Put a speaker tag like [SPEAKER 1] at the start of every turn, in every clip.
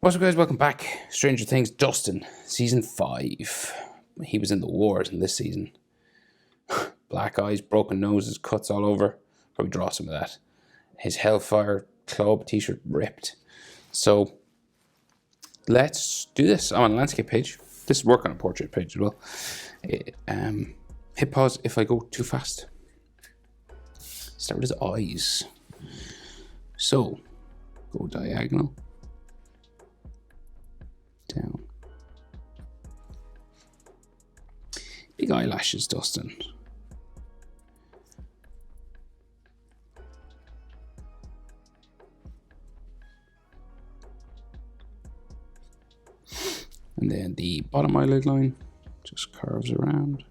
[SPEAKER 1] What's up, guys? Welcome back. Stranger Things, Dustin, season 5. He was in the wars in this season. Black eyes, broken noses, cuts all over. Probably draw some of that. His Hellfire Club t-shirt ripped. So let's do this. I'm on a landscape page. This is work on a portrait page as well. Hit pause if I go too fast. Start with his eyes. So go diagonal. Down. Big eyelashes, Dustin. And then the bottom eyelid line just curves around.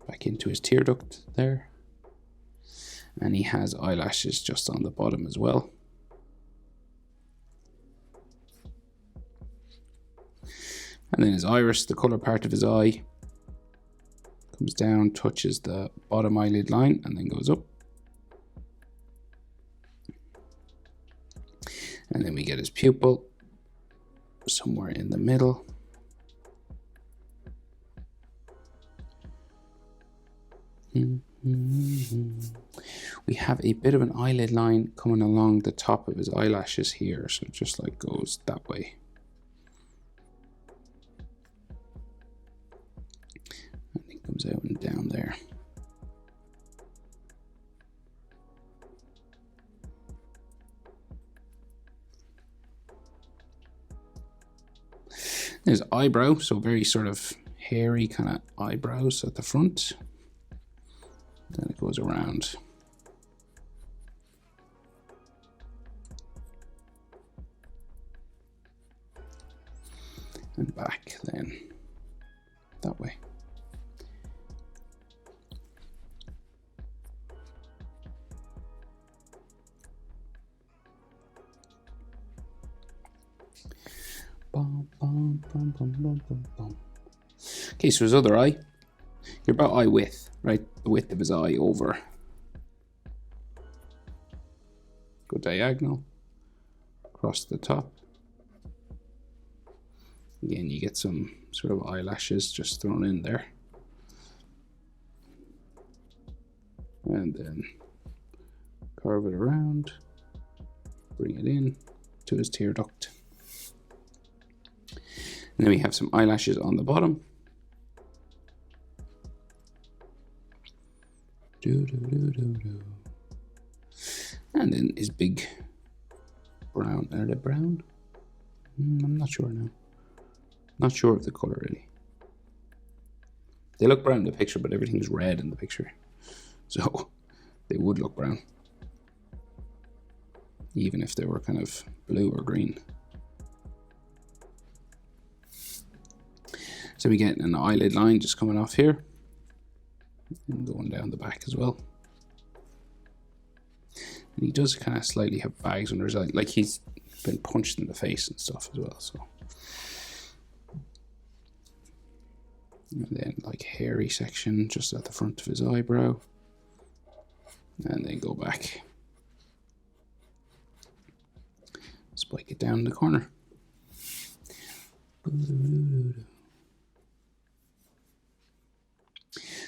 [SPEAKER 1] Back into his tear duct there. And he has eyelashes just on the bottom as well. And then his iris, the colour part of his eye, comes down, touches the bottom eyelid line, and then goes up. And then we get his pupil somewhere in the middle. We have a bit of an eyelid line coming along the top of his eyelashes here, so it just like goes that way. Comes out and down there. There's eyebrow, so very sort of hairy kind of eyebrows at the front. Then it goes around. And back then that way. Okay, so his other eye, you're about eye width, right? The width of his eye over. Go diagonal, across the top. Again, you get some sort of eyelashes just thrown in there. And then carve it around, bring it in to his tear duct. And then we have some eyelashes on the bottom. And then his big brown. Are they brown? I'm not sure now. Not sure of the color really. They look brown in the picture, but everything's red in the picture. So they would look brown. Even if they were kind of blue or green. So we get an eyelid line just coming off here and going down the back as well. And he does kind of slightly have bags under his eye, like he's been punched in the face and stuff as well. So, and then like hairy section just at the front of his eyebrow, and then go back, spike it down in the corner.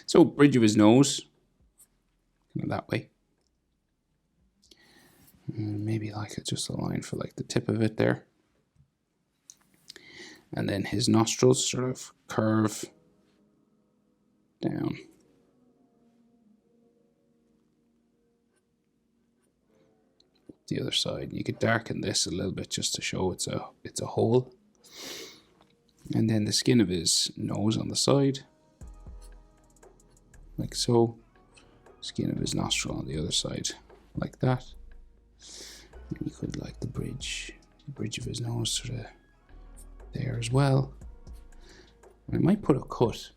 [SPEAKER 1] So bridge of his nose, kind of that way. And maybe like just a line for like the tip of it there. And then his nostrils sort of curve down. The other side. You could darken this a little bit just to show it's a hole. And then the skin of his nose on the side. Like so. Skin of his nostril on the other side, like that. And you could like the bridge of his nose sort of there as well. And I might put a cut.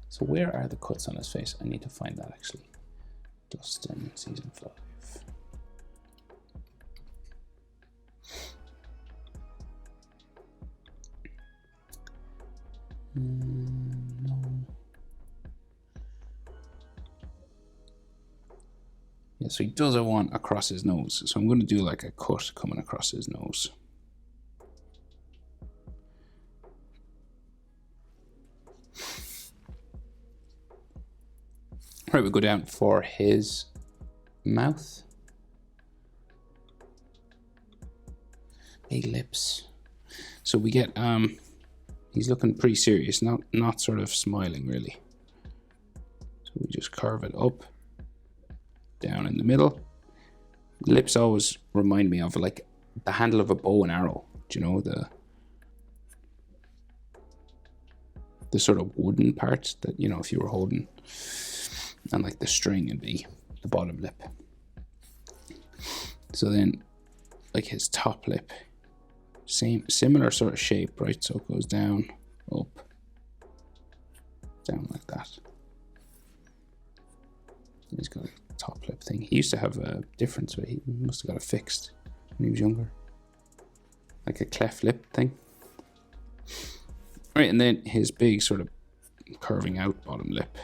[SPEAKER 1] So where are the cuts on his face? I need to find that actually. Dustin, season 5. No. Yeah, so he does have one across his nose. So I'm going to do like a cut coming across his nose. Right, we'll go down for his mouth. Big lips. So we get, he's looking pretty serious, not sort of smiling really. So we just curve it up, down in the middle. Lips always remind me of like the handle of a bow and arrow. Do you know the sort of wooden part that, you know, if you were holding, and like the string would be the bottom lip. So then like his top lip, similar sort of shape, right? So it goes down, up, down like that. He's got a top lip thing. He used to have a difference, but he must have got it fixed when he was younger. Like a cleft lip thing. Right, and then his big sort of curving out bottom lip.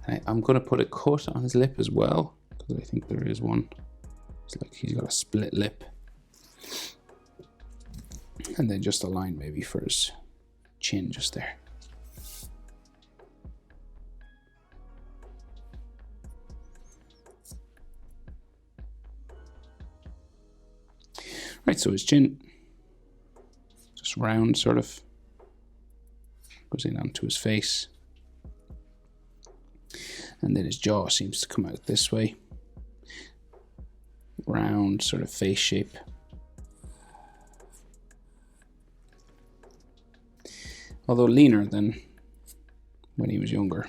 [SPEAKER 1] And I'm going to put a cut on his lip as well, because I think there is one. It's like he's got a split lip. And then just a line maybe for his chin just there. Right, so his chin, just round sort of, goes in onto his face. And then his jaw seems to come out this way. Round sort of face shape. Although leaner than when he was younger.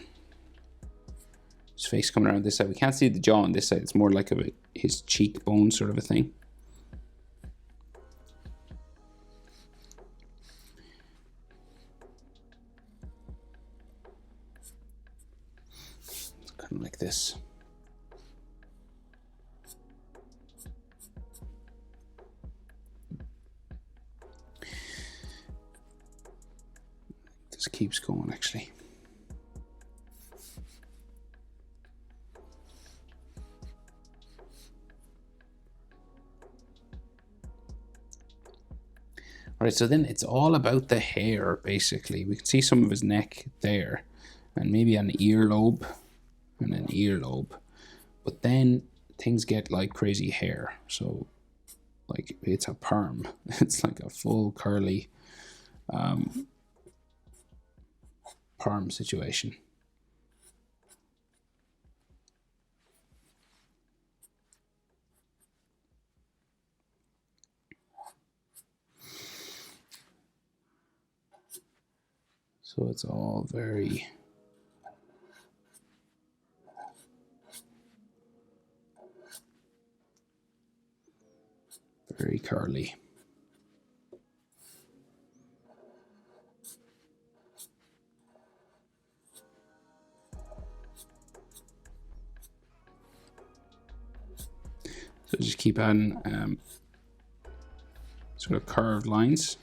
[SPEAKER 1] His face coming around this side. We can't see the jaw on this side. It's more like his cheekbone sort of a thing. Kind of like this. This keeps going actually. All right, so then it's all about the hair basically. We can see some of his neck there, and maybe an earlobe. And an earlobe, but then things get like crazy hair. So like it's a perm. It's like a full curly perm situation. So it's all very curly. So just keep adding sort of curved lines,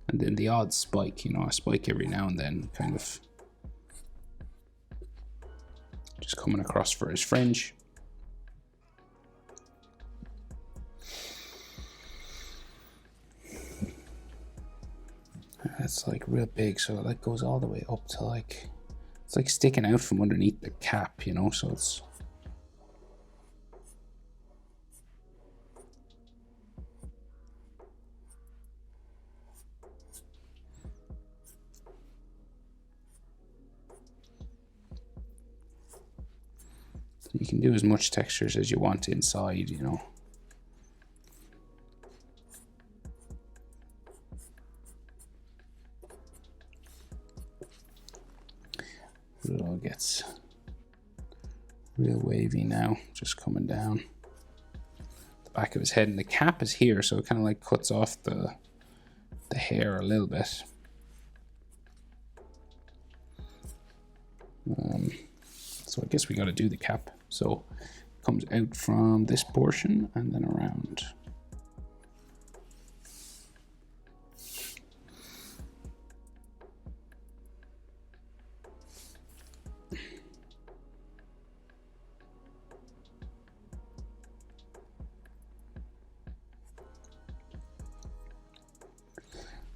[SPEAKER 1] and then the odd spike, you know, a spike every now and then, kind of just coming across for his fringe. It's like real big, so it like goes all the way up to like, it's like sticking out from underneath the cap, you know, so it's you can do as much textures as you want inside, you know. It all gets real wavy now, just coming down the back of his head, and the cap is here, so it kind of like cuts off the hair a little bit. So I guess we got to do the cap. So it comes out from this portion and then around.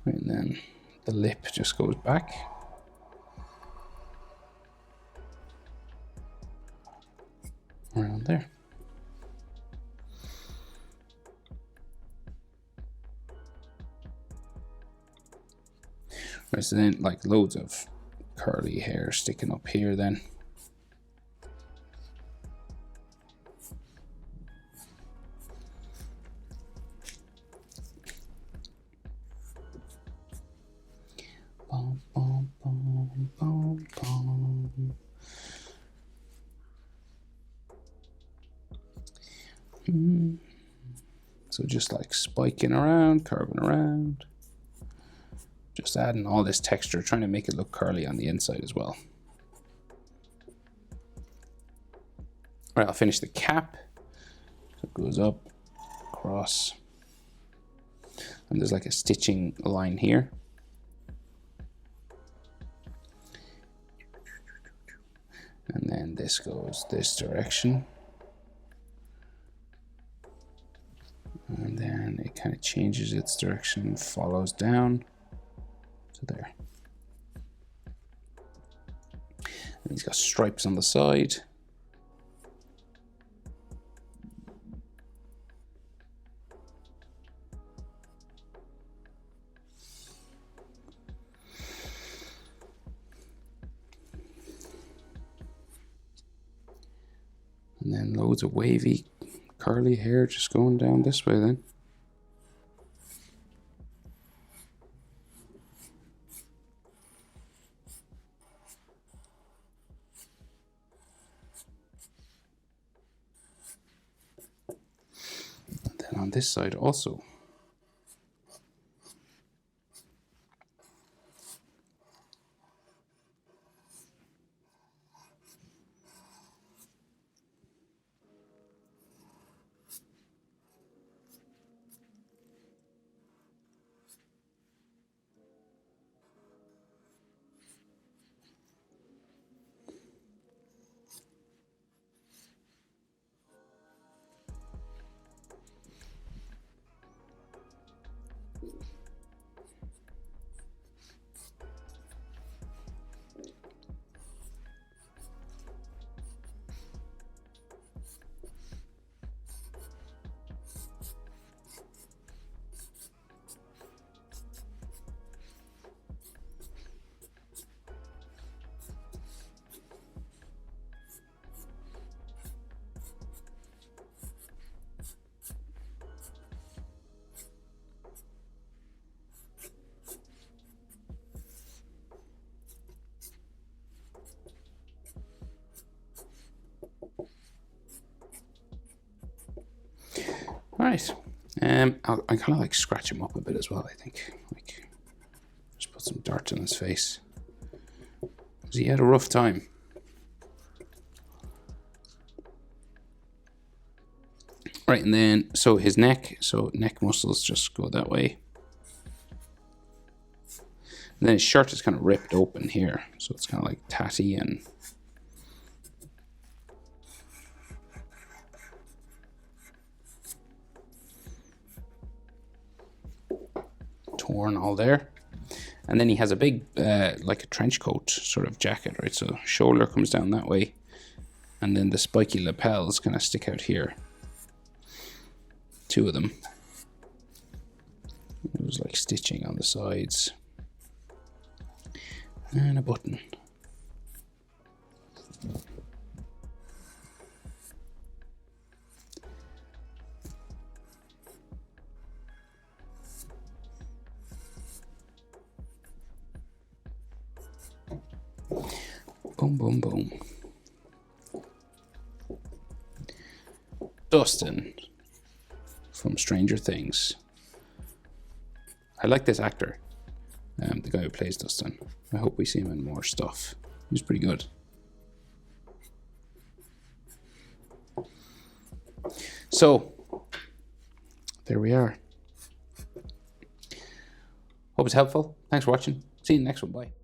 [SPEAKER 1] Right, and then the lip just goes back. on there. Right, so then like loads of curly hair sticking up here then. Bum, bum, bum, bum, bum. So just like spiking around, curving around. Just adding all this texture, trying to make it look curly on the inside as well. All right, I'll finish the cap. So it goes up, across, and there's like a stitching line here. And then this goes this direction. And then it kind of changes its direction, follows down to there. And he's got stripes on the side. And then loads of wavy, curly hair just going down this way then. And then on this side also. All right, I kind of like scratch him up a bit as well, I think. Like, just put some dirt on his face. Because he had a rough time. Right, and then, so his neck, so neck muscles just go that way. And then his shirt is kind of ripped open here. So it's kind of like tatty and torn all there. And then he has a big, like a trench coat sort of jacket, right? So shoulder comes down that way. And then the spiky lapels kind of stick out here. Two of them. There's like stitching on the sides. And a button. Boom, boom, boom. Dustin from Stranger Things. I like this actor, the guy who plays Dustin. I hope we see him in more stuff. He's pretty good. So, there we are. Hope it's helpful. Thanks for watching. See you in the next one. Bye.